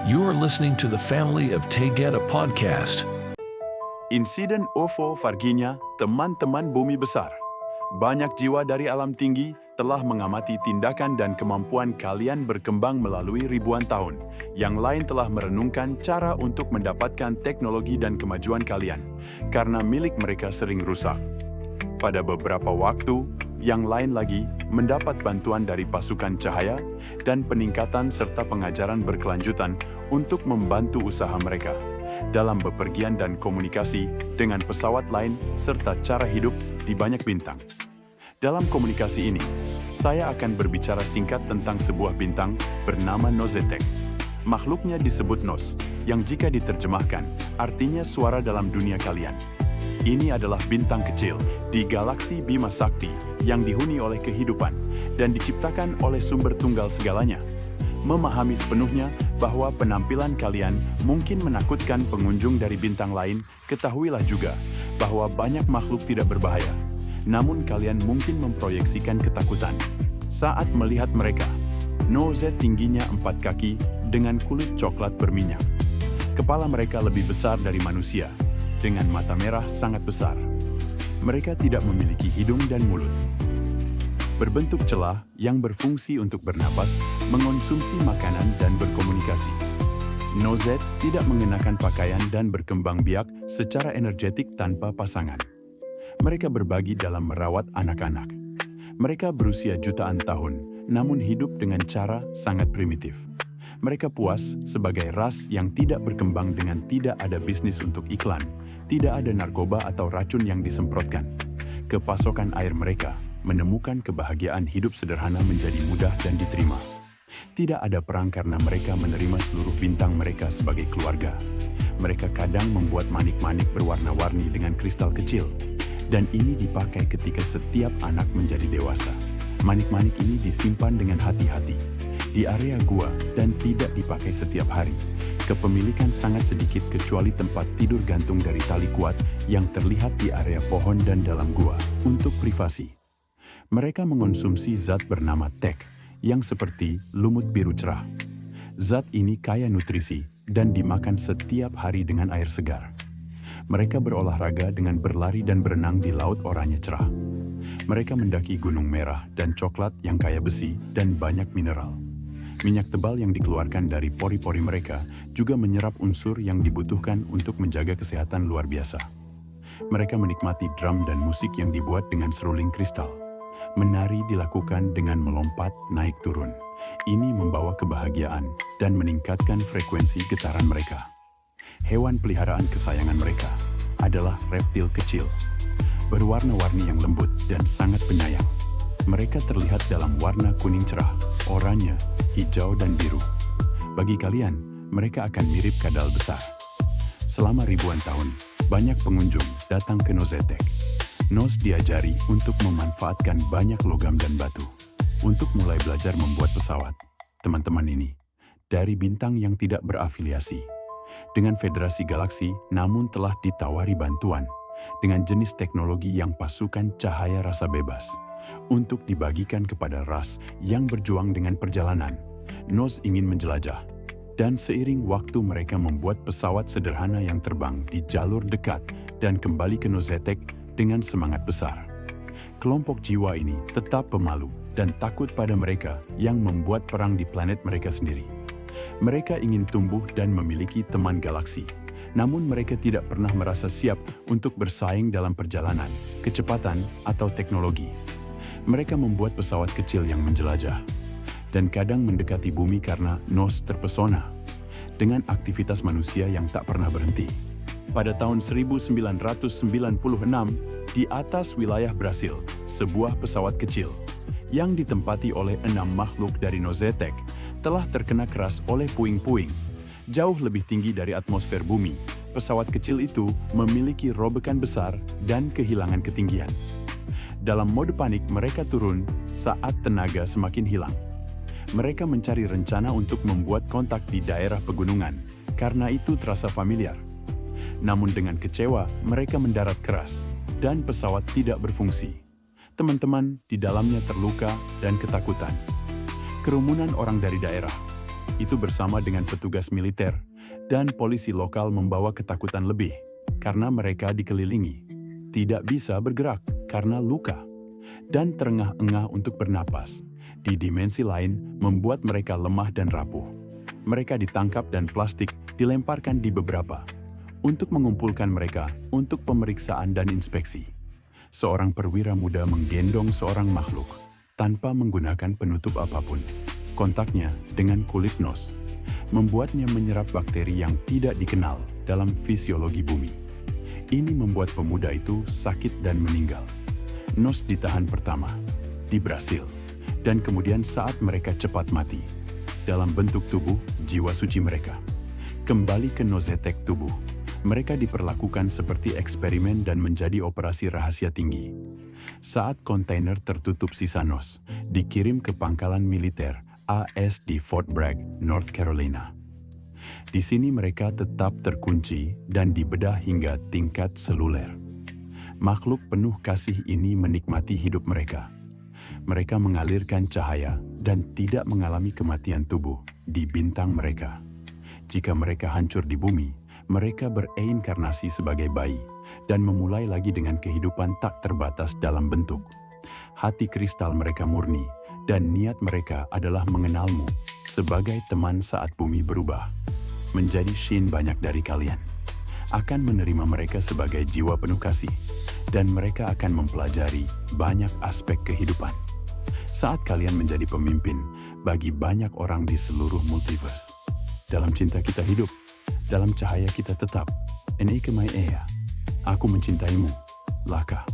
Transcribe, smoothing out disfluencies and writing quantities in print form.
You're listening to the Family of Tegeta podcast. Insiden UFO Varginha, teman-teman bumi besar. Banyak jiwa dari alam tinggi telah mengamati tindakan dan kemampuan kalian berkembang melalui ribuan tahun. Yang lain telah merenungkan cara untuk mendapatkan teknologi dan kemajuan kalian, karena milik mereka sering rusak. Pada beberapa waktu, yang lain lagi mendapat bantuan dari pasukan cahaya dan peningkatan serta pengajaran berkelanjutan untuk membantu usaha mereka dalam bepergian dan komunikasi dengan pesawat lain serta cara hidup di banyak bintang. Dalam komunikasi ini, saya akan berbicara singkat tentang sebuah bintang bernama Nozetek. Makhluknya disebut Nos, yang jika diterjemahkan, artinya suara dalam dunia kalian. Ini adalah bintang kecil di galaksi Bima Sakti yang dihuni oleh kehidupan dan diciptakan oleh sumber tunggal segalanya. Memahami sepenuhnya bahwa penampilan kalian mungkin menakutkan pengunjung dari bintang lain, ketahuilah juga bahwa banyak makhluk tidak berbahaya. Namun kalian mungkin memproyeksikan ketakutan saat melihat mereka. Nozet tingginya 4 kaki dengan kulit coklat berminyak. Kepala mereka lebih besar dari manusia, dengan mata merah sangat besar. Mereka tidak memiliki hidung dan mulut. Berbentuk celah yang berfungsi untuk bernapas, mengonsumsi makanan dan berkomunikasi. Nozet tidak mengenakan pakaian dan berkembang biak secara energetik tanpa pasangan. Mereka berbagi dalam merawat anak-anak. Mereka berusia jutaan tahun, namun hidup dengan cara sangat primitif. Mereka puas sebagai ras yang tidak berkembang dengan tidak ada bisnis untuk iklan, tidak ada narkoba atau racun yang disemprotkan. Kepasokan air mereka menemukan kebahagiaan hidup sederhana menjadi mudah dan diterima. Tidak ada perang karena mereka menerima seluruh bintang mereka sebagai keluarga. Mereka kadang membuat manik-manik berwarna-warni dengan kristal kecil, dan ini dipakai ketika setiap anak menjadi dewasa. Manik-manik ini disimpan dengan hati-hati di area gua dan tidak dipakai setiap hari. Kepemilikan sangat sedikit kecuali tempat tidur gantung dari tali kuat yang terlihat di area pohon dan dalam gua untuk privasi. Mereka mengonsumsi zat bernama tek yang seperti lumut biru cerah. Zat ini kaya nutrisi dan dimakan setiap hari dengan air segar. Mereka berolahraga dengan berlari dan berenang di laut oranye cerah. Mereka mendaki gunung merah dan coklat yang kaya besi dan banyak mineral. Minyak tebal yang dikeluarkan dari pori-pori mereka juga menyerap unsur yang dibutuhkan untuk menjaga kesehatan luar biasa. Mereka menikmati drum dan musik yang dibuat dengan seruling kristal. Menari dilakukan dengan melompat naik turun. Ini membawa kebahagiaan dan meningkatkan frekuensi getaran mereka. Hewan peliharaan kesayangan mereka adalah reptil kecil, berwarna-warni yang lembut dan sangat penyayang. Mereka terlihat dalam warna kuning cerah, oranye, hijau, dan biru. Bagi kalian, mereka akan mirip kadal besar. Selama ribuan tahun, banyak pengunjung datang ke Nozetek. Nos diajari untuk memanfaatkan banyak logam dan batu untuk mulai belajar membuat pesawat. Teman-teman ini dari bintang yang tidak berafiliasi dengan Federasi Galaksi, namun telah ditawari bantuan dengan jenis teknologi yang pasukan cahaya rasa bebas untuk dibagikan kepada ras yang berjuang dengan perjalanan. Nos ingin menjelajah, dan seiring waktu mereka membuat pesawat sederhana yang terbang di jalur dekat dan kembali ke Nozetek dengan semangat besar. Kelompok jiwa ini tetap pemalu dan takut pada mereka yang membuat perang di planet mereka sendiri. Mereka ingin tumbuh dan memiliki teman galaksi, namun mereka tidak pernah merasa siap untuk bersaing dalam perjalanan, kecepatan, atau teknologi. Mereka membuat pesawat kecil yang menjelajah, dan kadang mendekati bumi karena Nos terpesona dengan aktivitas manusia yang tak pernah berhenti. Pada tahun 1996, di atas wilayah Brasil, sebuah pesawat kecil yang ditempati oleh 6 makhluk dari Nozetek telah terkena keras oleh puing-puing. Jauh lebih tinggi dari atmosfer bumi, pesawat kecil itu memiliki robekan besar dan kehilangan ketinggian. Dalam mode panik, mereka turun saat tenaga semakin hilang. Mereka mencari rencana untuk membuat kontak di daerah pegunungan, karena itu terasa familiar. Namun dengan kecewa, mereka mendarat keras, dan pesawat tidak berfungsi. Teman-teman di dalamnya terluka dan ketakutan. Kerumunan orang dari daerah itu bersama dengan petugas militer dan polisi lokal membawa ketakutan lebih karena mereka dikelilingi, tidak bisa bergerak karena luka, dan terengah-engah untuk bernapas. Di dimensi lain membuat mereka lemah dan rapuh. Mereka ditangkap dan plastik dilemparkan di beberapa untuk mengumpulkan mereka untuk pemeriksaan dan inspeksi. Seorang perwira muda menggendong seorang makhluk tanpa menggunakan penutup apapun. Kontaknya dengan kulit Nos membuatnya menyerap bakteri yang tidak dikenal dalam fisiologi bumi. Ini membuat pemuda itu sakit dan meninggal. Nos ditahan pertama di Brasil, dan kemudian saat mereka cepat mati, dalam bentuk tubuh jiwa suci mereka, kembali ke nozetek tubuh. Mereka diperlakukan seperti eksperimen dan menjadi operasi rahasia tinggi. Saat kontainer tertutup sisa Nos dikirim ke pangkalan militer AS di Fort Bragg, North Carolina. Di sini mereka tetap terkunci dan dibedah hingga tingkat seluler. Makhluk penuh kasih ini menikmati hidup mereka. Mereka mengalirkan cahaya dan tidak mengalami kematian tubuh di bintang mereka. Jika mereka hancur di bumi, mereka bereinkarnasi sebagai bayi dan memulai lagi dengan kehidupan tak terbatas dalam bentuk. Hati kristal mereka murni dan niat mereka adalah mengenalmu sebagai teman saat bumi berubah. Menjadi Shin, banyak dari kalian akan menerima mereka sebagai jiwa penuh kasih, dan mereka akan mempelajari banyak aspek kehidupan. Saat kalian menjadi pemimpin bagi banyak orang di seluruh multiverse. Dalam cinta kita hidup, dalam cahaya kita tetap. Ene kemai ea, aku mencintaimu, Laka.